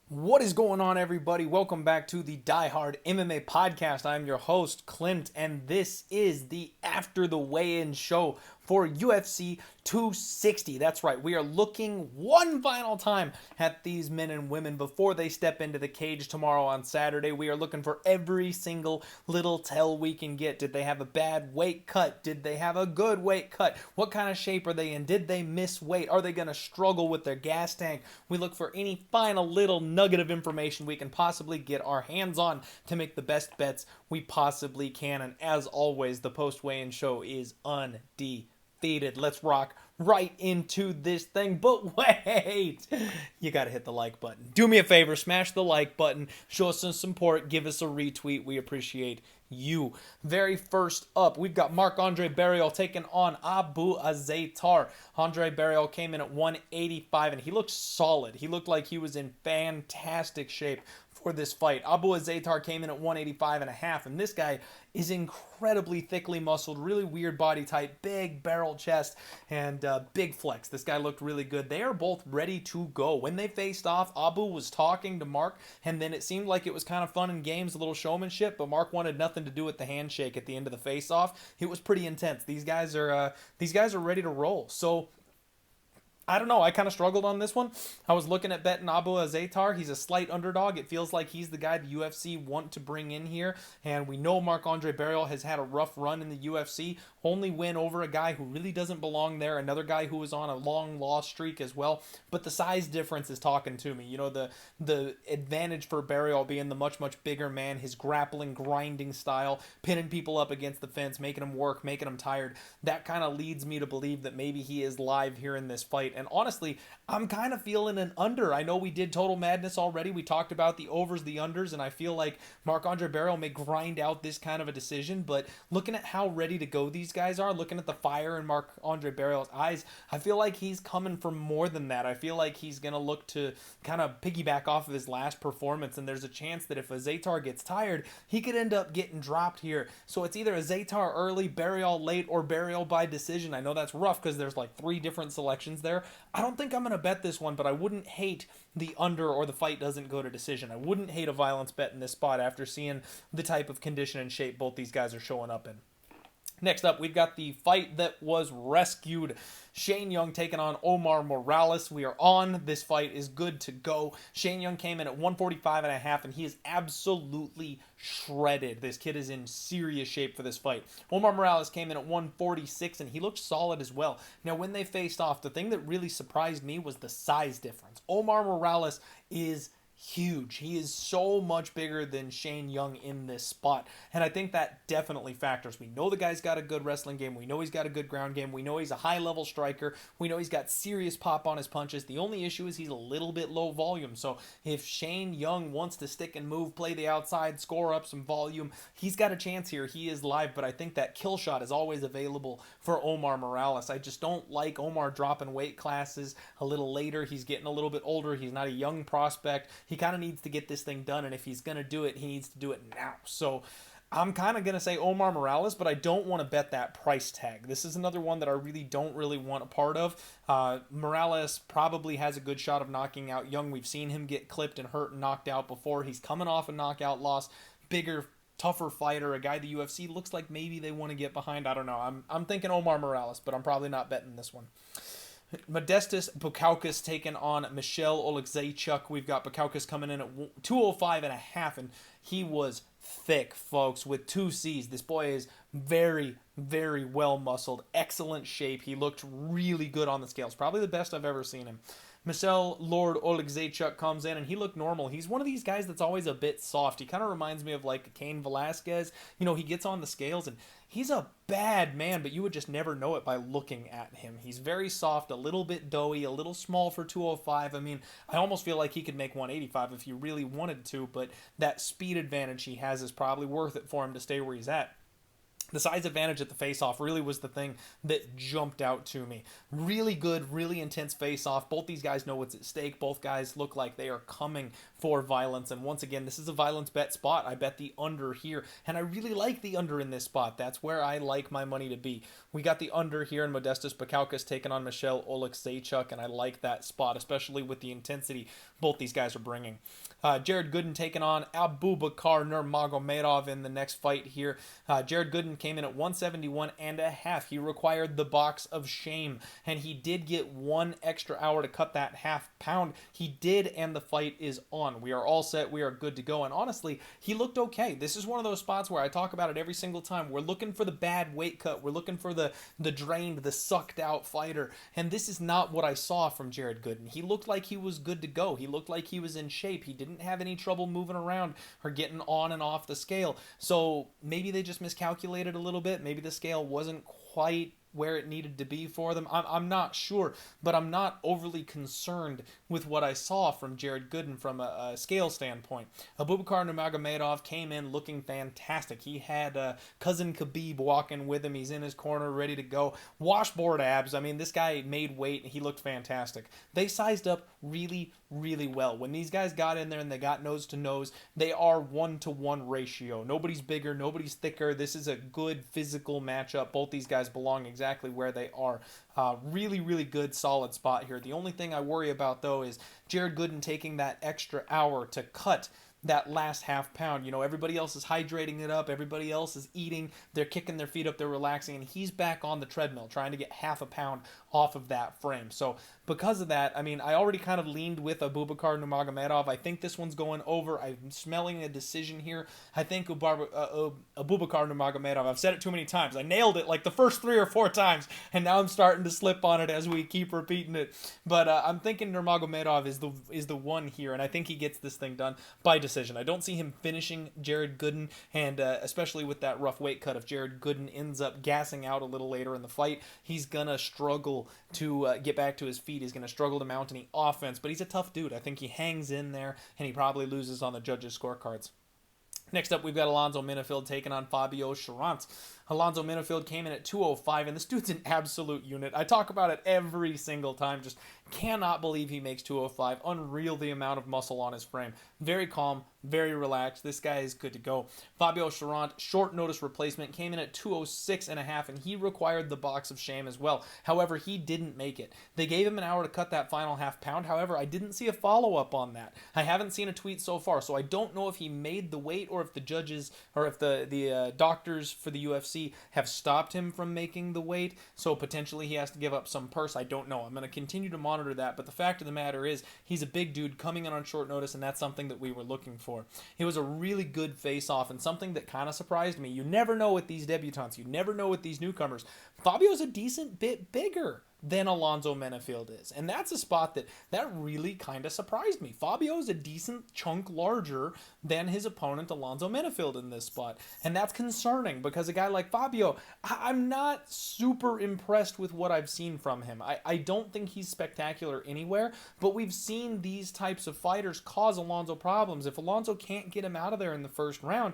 What is going on, everybody? Welcome back to the Die Hard MMA podcast. I'm your host, Clint, and this is the After the Weigh-In show for UFC 260. That's right, we are looking one final time at these men and women before they step into the cage tomorrow on Saturday. We are looking for every single little tell we can get. Did they have a bad weight cut? Did they have a good weight cut? What kind of shape are they in? Did they miss weight? Are they going to struggle with their gas tank? We look for any final little nugget of information we can possibly get our hands on to make the best bets we possibly can. And as always, the post weigh-in show is undefeated. Let's rock right into this thing. But wait, you got to hit the like button. Do me a favor, smash the like button, show us some support, give us a retweet. We appreciate you. Very first up, we've got Marc-Andre Barriault taking on Abu Azaitar. Andre Barriault came in at 185 and he looked solid. He looked like he was in fantastic shape for this fight. Abu Azaitar came in at 185 and a half, and this guy is incredibly thickly muscled, really weird body type, big barrel chest, and big flex. This guy looked really good. They are both ready to go. When they faced off, Abu was talking to Mark, and then it seemed like it was kind of fun and games, a little showmanship, but Mark wanted nothing to do with the handshake at the end of the face-off. It was pretty intense. These guys are ready to roll. So I don't know. I kind of struggled on this one. I was looking at betting Abu Azaitar. He's a slight underdog. It feels like he's the guy the UFC want to bring in here. And we know Marc-Andre Barriault has had a rough run in the UFC. Only win over a guy who really doesn't belong there. Another guy who was on a long loss streak as well. But the size difference is talking to me. You know, the advantage for Barriault being the much bigger man, his grappling, grinding style, pinning people up against the fence, making them work, making them tired. That kind of leads me to believe that maybe he is live here in this fight. And honestly, I'm kind of feeling an under. I know we did Total Madness already. We talked about the overs, the unders, and I feel like Marc-Andre Barriault may grind out this kind of a decision. But looking at how ready to go these guys are, looking at the fire in Marc-Andre Barriault's eyes, I feel like he's coming for more than that. I feel like he's going to look to kind of piggyback off of his last performance, and there's a chance that if Azaitar gets tired, he could end up getting dropped here. So it's either Azaitar early, Barriault late, or Barriault by decision. I know that's rough because there's like 3 different selections there. I don't think I'm going to bet this one, but I wouldn't hate the under or the fight doesn't go to decision. I wouldn't hate a violence bet in this spot after seeing the type of condition and shape both these guys are showing up in. Next up, we've got the fight that was rescued. Shane Young taking on Omar Morales. We are on. This fight is good to go. Shane Young came in at 145 and a half, and he is absolutely shredded. This kid is in serious shape for this fight. Omar Morales came in at 146, and he looked solid as well. Now, when they faced off, the thing that really surprised me was the size difference. Omar Morales is huge. He is so much bigger than Shane Young in this spot. And I think that definitely factors. We know the guy's got a good wrestling game. We know he's got a good ground game. We know he's a high-level striker. We know he's got serious pop on his punches. The only issue is he's a little bit low volume. So if Shane Young wants to stick and move, play the outside, score up some volume, he's got a chance here. He is live, but I think that kill shot is always available for Omar Morales. I just don't like Omar dropping weight classes a little later. He's getting a little bit older. He's not a young prospect. He kind of needs to get this thing done, and if he's going to do it, he needs to do it now. So I'm kind of going to say Omar Morales, but I don't want to bet that price tag. This is another one that I don't really want a part of. Morales probably has a good shot of knocking out Young. We've seen him get clipped and hurt and knocked out before. He's coming off a knockout loss. Bigger, tougher fighter, a guy the UFC looks like maybe they want to get behind. I don't know. I'm thinking Omar Morales, but I'm probably not betting this one. Modestas Bukauskas taking on Michel Oleksiejczuk. We've got Bukauskas coming in at 205 and a half, and he was thick, folks, with 2 C's. This boy is very well muscled, excellent shape. He looked really good on the scales, probably the best I've ever seen him. Michel Lord Oleksiejczuk comes in, and he looked normal. He's one of these guys that's always a bit soft. He kind of reminds me of like Cain Velasquez. You know, he gets on the scales, and he's a bad man, but you would just never know it by looking at him. He's very soft, a little bit doughy, a little small for 205. I mean, I almost feel like he could make 185 if he really wanted to, but that speed advantage he has is probably worth it for him to stay where he's at. The size advantage at the face-off really was the thing that jumped out to me. Really good, really intense face-off. Both these guys know what's at stake. Both guys look like they are coming for violence. And once again, this is a violence bet spot. I bet the under here. And I really like the under in this spot. That's where I like my money to be. We got the under here in Modestas Bukauskas taking on Michelle Oleksiejczuk, and I like that spot, especially with the intensity both these guys are bringing. Jared Gooden taking on Abubakar Nurmagomedov in the next fight here. Jared Gooden came in at 171.5. He required the box of shame, and he did get 1 extra hour to cut that half pound. He did, and the fight is on. We are all set. We are good to go. And honestly, he looked okay. This is one of those spots where I talk about it every single time. We're looking for the bad weight cut. We're looking for the drained, the sucked out fighter. And this is not what I saw from Jared Gooden. He looked like he was good to go. He looked like he was in shape. He didn't have any trouble moving around or getting on and off the scale. So maybe they just miscalculated a little bit. Maybe the scale wasn't quite where it needed to be for them. I'm not sure, but I'm not overly concerned with what I saw from Jared Gooden from a scale standpoint. Abubakar Nurmagomedov came in looking fantastic. He had cousin Khabib walking with him. He's in his corner, ready to go. Washboard abs. I mean, this guy made weight, and he looked fantastic. They sized up really, really well. When these guys got in there and they got nose to nose, they are 1-to-1 ratio. Nobody's bigger, nobody's thicker. This is a good physical matchup. Both these guys belong exactly where they are. Really, really good, solid spot here. The only thing I worry about, though, is Jared Gooden taking that extra hour to cut that last half pound. You know, everybody else is hydrating it up. Everybody else is eating. They're kicking their feet up. They're relaxing. And he's back on the treadmill trying to get half a pound off of that frame. So because of that, I mean, I already kind of leaned with Abubakar Nurmagomedov. I think this one's going over. I'm smelling a decision here. I think Abubakar Nurmagomedov, I've said it too many times. I nailed it like the first 3 or 4 times, and now I'm starting to slip on it as we keep repeating it. But I'm thinking Nurmagomedov is the one here, and I think he gets this thing done by decision. I don't see him finishing Jared Gooden, and especially with that rough weight cut, if Jared Gooden ends up gassing out a little later in the fight, he's going to struggle to get back to his feet. He's going to struggle to mount any offense, but he's a tough dude. I think he hangs in there, and he probably loses on the judges' scorecards. Next up, we've got Alonzo Menifield taking on Fabio Cherant. Alonzo Menifield came in at 205, and this dude's an absolute unit. I talk about it every single time. Just cannot believe he makes 205. Unreal the amount of muscle on his frame. Very calm, very relaxed. This guy is good to go. Fabio Cherant, short notice replacement, came in at 206.5, and he required the box of shame as well. However, he didn't make it. They gave him an hour to cut that final half pound. However, I didn't see a follow-up on that. I haven't seen a tweet so far, so I don't know if he made the weight or if the judges or if the doctors for the UFC have stopped him from making the weight, so potentially he has to give up some purse. I don't know. I'm going to continue to monitor that, but the fact of the matter is he's a big dude coming in on short notice, and that's something that we were looking for. It was a really good face-off and something that kind of surprised me. You never know with these debutantes. You never know with these newcomers. Fabio's a decent bit bigger than Alonzo Menifield is. And that's a spot that really kind of surprised me. Fabio is a decent chunk larger than his opponent Alonzo Menifield in this spot. And that's concerning because a guy like Fabio, I'm not super impressed with what I've seen from him. I don't think he's spectacular anywhere, but we've seen these types of fighters cause Alonzo problems. If Alonzo can't get him out of there in the first round,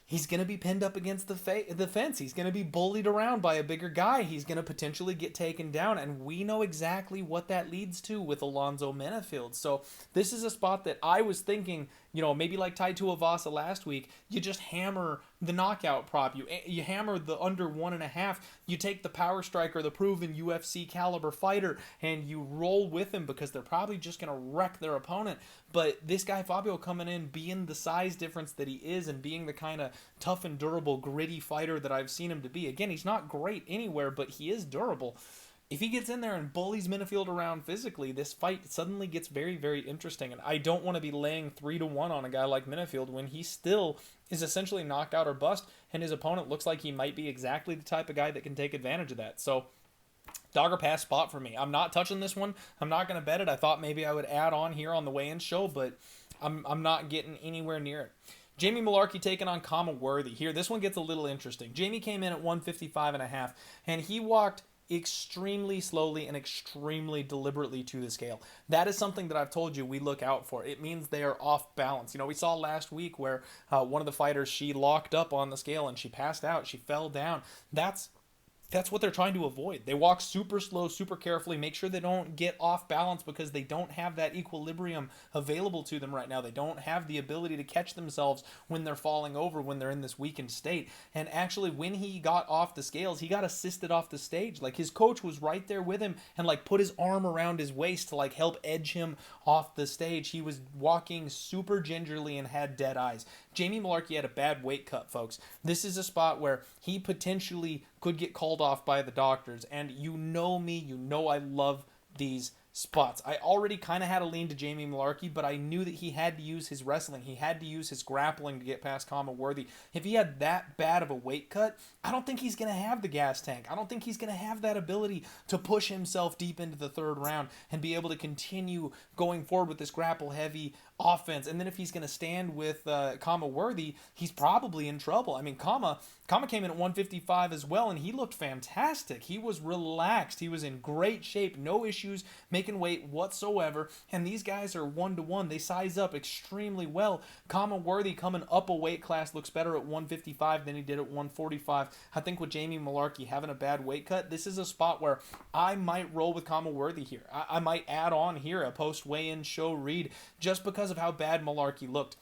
he's going to be pinned up against the fence. He's going to be bullied around by a bigger guy. He's going to potentially get taken down, and we know exactly what that leads to with Alonzo Menifield. So this is a spot that I was thinking, you know, maybe like Tai Tuivasa last week, you just hammer the knockout prop. You hammer the under 1.5. You take the power striker, the proven UFC caliber fighter, and you roll with him because they're probably just going to wreck their opponent. But this guy Fabio coming in, being the size difference that he is and being the kind of tough and durable, gritty fighter that I've seen him to be. Again, he's not great anywhere, but he is durable. If he gets in there and bullies Menifield around physically, this fight suddenly gets very, very interesting. And I don't want to be laying 3-1 on a guy like Menifield when he still is essentially knockout or bust, and his opponent looks like he might be exactly the type of guy that can take advantage of that. So, dog or pass spot for me. I'm not touching this one. I'm not going to bet it. I thought maybe I would add on here on the weigh-in show, but I'm not getting anywhere near it. Jamie Malarkey taking on Kama Worthy. Here, this one gets a little interesting. Jamie came in at 155.5, and he walked extremely slowly and extremely deliberately to the scale. That is something that I've told you we look out for. It means they are off balance. You know, we saw last week where one of the fighters, she locked up on the scale and she passed out. She fell down. That's what they're trying to avoid. They walk super slow, super carefully, make sure they don't get off balance because they don't have that equilibrium available to them right now. They don't have the ability to catch themselves when they're falling over, when they're in this weakened state. And actually, when he got off the scales, he got assisted off the stage. Like, his coach was right there with him and like put his arm around his waist to like help edge him off the stage. He was walking super gingerly and had dead eyes. Jamie Malarkey had a bad weight cut, folks. This is a spot where he potentially could get called off by the doctors. And you know me, you know I love these spots. I already kind of had a lean to Jamie Malarkey, but I knew that he had to use his wrestling. He had to use his grappling to get past Kama Worthy. If he had that bad of a weight cut, I don't think he's going to have the gas tank. I don't think he's going to have that ability to push himself deep into the third round and be able to continue going forward with this grapple-heavy offense. And then if he's going to stand with Kama Worthy, he's probably in trouble. I mean, Kama came in at 155 as well, and he looked fantastic. He was relaxed. He was in great shape. No issues making weight whatsoever. And these guys are 1-to-1. They size up extremely well. Kama Worthy coming up a weight class looks better at 155 than he did at 145. I think with Jamie Malarkey having a bad weight cut, this is a spot where I might roll with Kama Worthy here. I might add on here a post-weigh-in show read just because of how bad Malarkey looked.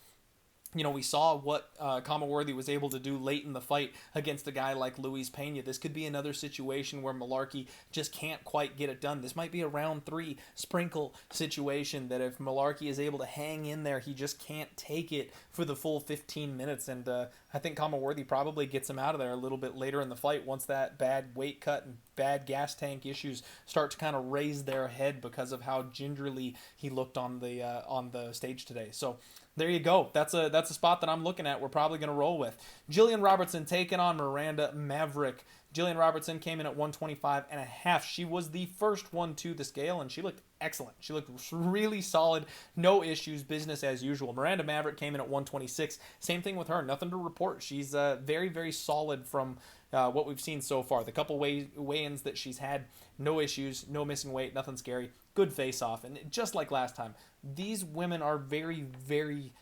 You know, we saw what Kama Worthy was able to do late in the fight against a guy like Luis Pena. This could be another situation where Malarkey just can't quite get it done. This might be a round 3 sprinkle situation that if Malarkey is able to hang in there, he just can't take it for the full 15 minutes. And I think Kama Worthy probably gets him out of there a little bit later in the fight once that bad weight cut and bad gas tank issues start to kind of raise their head because of how gingerly he looked on the stage today. So there you go. That's a spot that I'm looking at. We're probably going to roll with. Jillian Robertson taking on Miranda Maverick. Jillian Robertson came in at 125.5. She was the first one to the scale, and she looked excellent. She looked really solid. No issues. Business as usual. Miranda Maverick came in at 126. Same thing with her. Nothing to report. She's very, very solid from what we've seen so far. The couple weigh-ins that she's had, no issues, no missing weight, nothing scary. Good face-off. And just like last time, these women are very, very...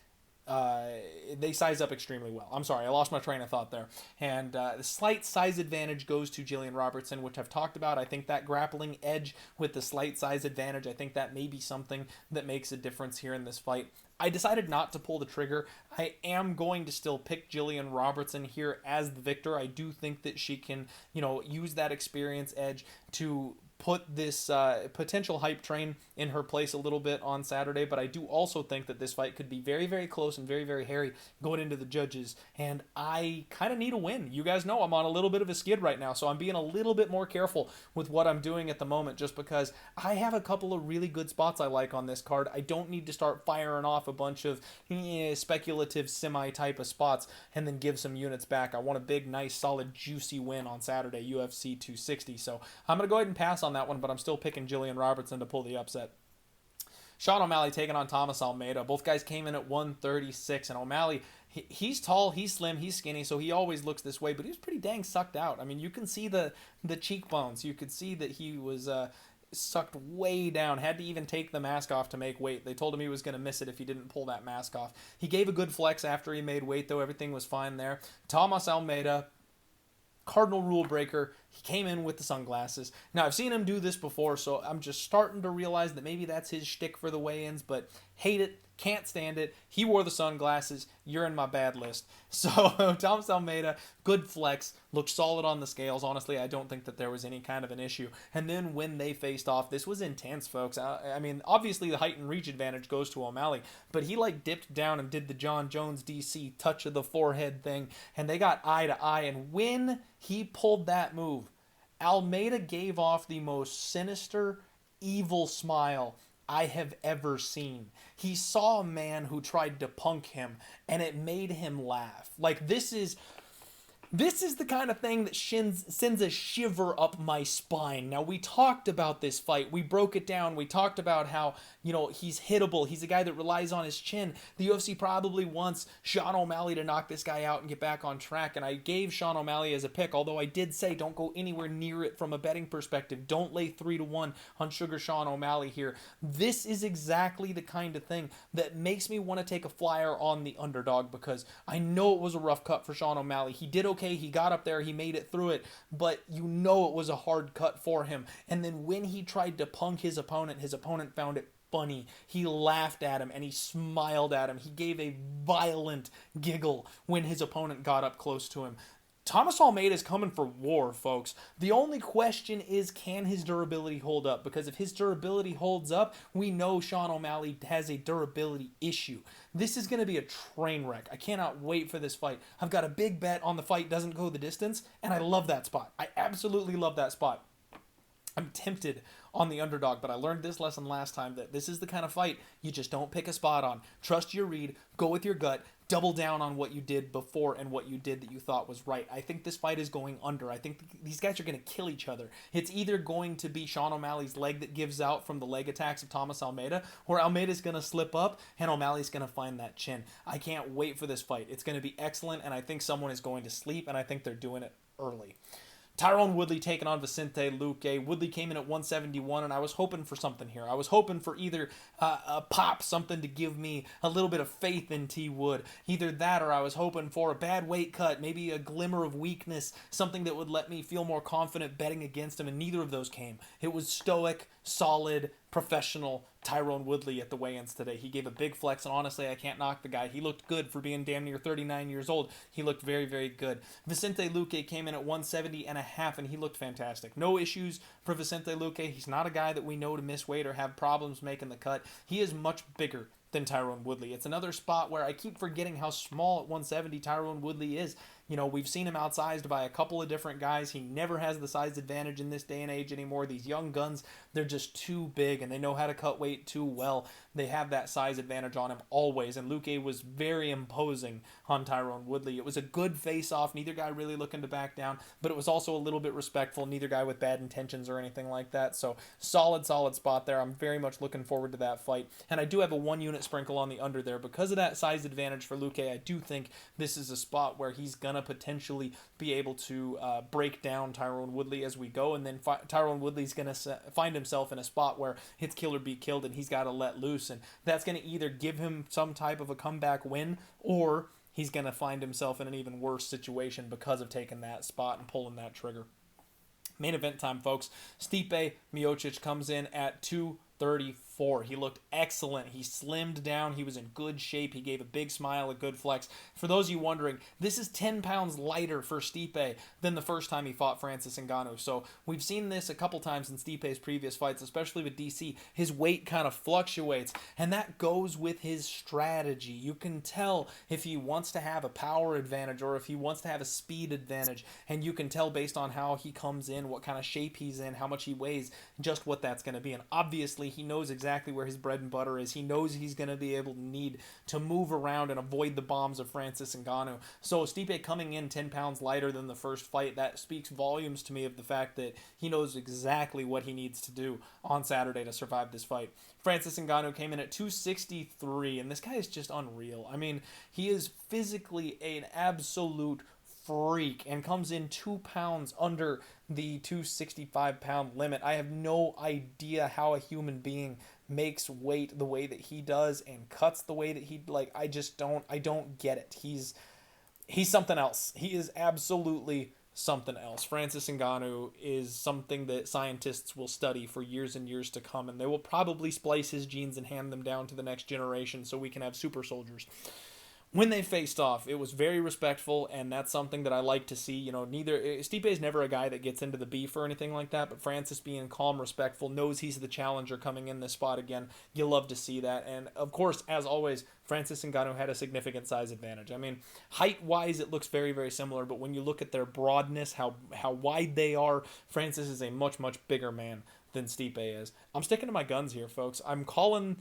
they size up extremely well. I'm sorry, I lost my train of thought there. And the slight size advantage goes to Jillian Robertson, which I've talked about. I think that grappling edge with the slight size advantage, I think that may be something that makes a difference here in this fight. I decided not to pull the trigger. I am going to still pick Jillian Robertson here as the victor. I do think that she can, use that experience edge to put this potential hype train in her place a little bit on Saturday, but I do also think that this fight could be very, very close and very, very hairy going into the judges, and I kind of need a win. You guys know I'm on a little bit of a skid right now, so I'm being a little bit more careful with what I'm doing at the moment just because I have a couple of really good spots I like on this card. I don't need to start firing off a bunch of speculative semi-type of spots and then give some units back. I want a big, nice, solid, juicy win on Saturday, UFC 260, so I'm going to go ahead and pass on that one, but I'm still picking Jillian Robertson to pull the upset. Sean O'Malley taking on Thomas Almeida. Both guys came in at 136, and O'Malley, he's tall, he's slim, he's skinny, so he always looks this way, but he was pretty dang sucked out. I mean, you can see the cheekbones. You could see that he was sucked way down, had to even take the mask off to make weight. They told him he was going to miss it if he didn't pull that mask off. He gave a good flex after he made weight, though. Everything was fine there. Thomas Almeida, cardinal rule breaker. He came in with the sunglasses. Now, I've seen him do this before, so I'm just starting to realize that maybe that's his shtick for the weigh-ins, but hate it, can't stand it. He wore the sunglasses. You're in my bad list. So, Thomas Almeida, good flex, looked solid on the scales. Honestly, I don't think that there was any kind of an issue. And then when they faced off, this was intense, folks. I mean, obviously the height and reach advantage goes to O'Malley, but he dipped down and did the John Jones DC touch of the forehead thing, and they got eye to eye. And when he pulled that move, Almeida gave off the most sinister, evil smile I have ever seen. He saw a man who tried to punk him, and it made him laugh. This is... This is the kind of thing that sends a shiver up my spine. Now, we talked about this fight. We broke it down. We talked about how, he's hittable. He's a guy that relies on his chin. The UFC probably wants Sean O'Malley to knock this guy out and get back on track. And I gave Sean O'Malley as a pick, although I did say don't go anywhere near it from a betting perspective. Don't lay 3-1 on Sugar Sean O'Malley here. This is exactly the kind of thing that makes me want to take a flyer on the underdog, because I know it was a rough cut for Sean O'Malley. He did okay. He got up there. He made it through it. But it was a hard cut for him. And then when he tried to punk his opponent found it funny. He laughed at him and he smiled at him. He gave a violent giggle when his opponent got up close to him. Thomas Almeida is coming for war, folks. The only question is, can his durability hold up? Because if his durability holds up, we know Sean O'Malley has a durability issue. This is going to be a train wreck. I cannot wait for this fight. I've got a big bet on the fight doesn't go the distance, and I love that spot. I absolutely love that spot. I'm tempted on the underdog, but I learned this lesson last time, that this is the kind of fight you just don't pick a spot on. Trust your read, go with your gut, double down on what you did before and what you did that you thought was right. I think this fight is going under. I think these guys are going to kill each other. It's either going to be Sean O'Malley's leg that gives out from the leg attacks of Thomas Almeida, or Almeida's going to slip up and O'Malley's going to find that chin. I can't wait for this fight. It's going to be excellent, and I think someone is going to sleep, and I think they're doing it early. Tyrone Woodley taking on Vicente Luque. Woodley came in at 171, and I was hoping for something here. I was hoping for either a pop, something to give me a little bit of faith in T. Wood. Either that, or I was hoping for a bad weight cut, maybe a glimmer of weakness, something that would let me feel more confident betting against him, and neither of those came. It was stoic, solid, professional Tyrone Woodley at the weigh-ins today. He gave a big flex, and honestly, I can't knock the guy. He looked good for being damn near 39 years old. He looked very, very good. Vicente Luque came in at 170 and a half, and he looked fantastic. No issues for Vicente Luque. He's not a guy that we know to miss weight or have problems making the cut. He is much bigger than Tyrone Woodley. It's another spot where I keep forgetting how small at 170 Tyrone Woodley is. We've seen him outsized by a couple of different guys. He never has the size advantage in this day and age anymore. These young guns, they're just too big, and they know how to cut weight too well. They have that size advantage on him always, and Luque was very imposing on Tyrone Woodley. It was a good face-off. Neither guy really looking to back down, but it was also a little bit respectful. Neither guy with bad intentions or anything like that. So solid spot there. I'm very much looking forward to that fight. And I do have a 1-unit sprinkle on the under there. Because of that size advantage for Luque, I do think this is a spot where he's going to potentially be able to break down Tyrone Woodley as we go, and then Tyrone Woodley's going to find himself in a spot where his killer be killed and he's got to let loose, and that's going to either give him some type of a comeback win, or he's going to find himself in an even worse situation because of taking that spot and pulling that trigger. Main event time, folks. Stipe Miocic comes in at 234. He looked excellent. He slimmed down. He was in good shape. He gave a big smile, a good flex. For those of you wondering, this is 10 pounds lighter for Stipe than the first time he fought Francis Ngannou. So we've seen this a couple times in Stipe's previous fights, especially with DC. His weight kind of fluctuates, and that goes with his strategy. You can tell if he wants to have a power advantage or if he wants to have a speed advantage, and you can tell based on how he comes in, what kind of shape he's in, how much he weighs, just what that's going to be. And obviously, he knows exactly where his bread and butter is. He knows he's going to be able to need to move around and avoid the bombs of Francis Ngannou. So Stipe coming in 10 pounds lighter than the first fight, that speaks volumes to me of the fact that he knows exactly what he needs to do on Saturday to survive this fight. Francis Ngannou came in at 263, and this guy is just unreal. I mean, he is physically an absolute freak and comes in 2 pounds under the 265-pound limit. I have no idea how a human being makes weight the way that he does and cuts the way that he, I don't get it. He's something else. He is absolutely something else. Francis Ngannou is something that scientists will study for years and years to come, and they will probably splice his genes and hand them down to the next generation so we can have super soldiers. When they faced off, it was very respectful, and that's something that I like to see. Stipe is never a guy that gets into the beef or anything like that, but Francis being calm, respectful, knows he's the challenger coming in this spot again. You love to see that, and of course, as always, Francis Ngannou had a significant size advantage. I mean, height-wise, it looks very, very similar, but when you look at their broadness, how wide they are, Francis is a much, much bigger man than Stipe is. I'm sticking to my guns here, folks. I'm calling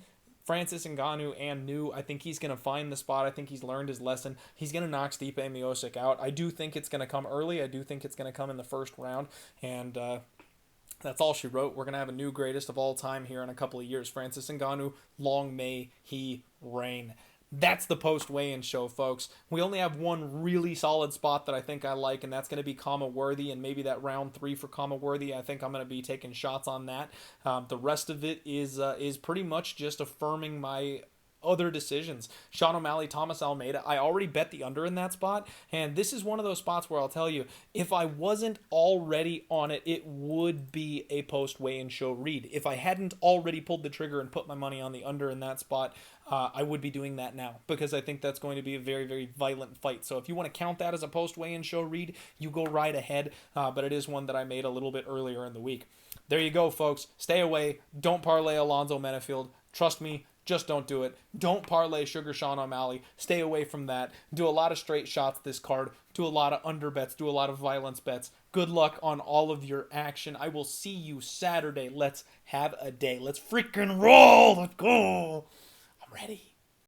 Francis Ngannou and New, I think he's going to find the spot. I think he's learned his lesson. He's going to knock Stipe Miocic out. I do think it's going to come early. I do think it's going to come in the first round. And that's all she wrote. We're going to have a new greatest of all time here in a couple of years. Francis Ngannou, long may he reign. That's the post-weigh-in show, folks. We only have one really solid spot that I think I like, and that's going to be Kama Worthy, and maybe that round 3 for Kama Worthy. I think I'm going to be taking shots on that. The rest of it is pretty much just affirming my other decisions. Sean O'Malley, Thomas Almeida. I already bet the under in that spot, and this is one of those spots where I'll tell you, if I wasn't already on it, it would be a post-weigh-in show read. If I hadn't already pulled the trigger and put my money on the under in that spot, I would be doing that now, because I think that's going to be a very, very violent fight. So if you want to count that as a post-weigh-in show read, you go right ahead, but it is one that I made a little bit earlier in the week. There you go, folks. Stay away. Don't parlay Alonzo Menafield. Trust me, just don't do it. Don't parlay Sugar Sean O'Malley. Stay away from that. Do a lot of straight shots this card. Do a lot of under bets. Do a lot of violence bets. Good luck on all of your action. I will see you Saturday. Let's have a day. Let's freaking roll. Let's go. I'm ready.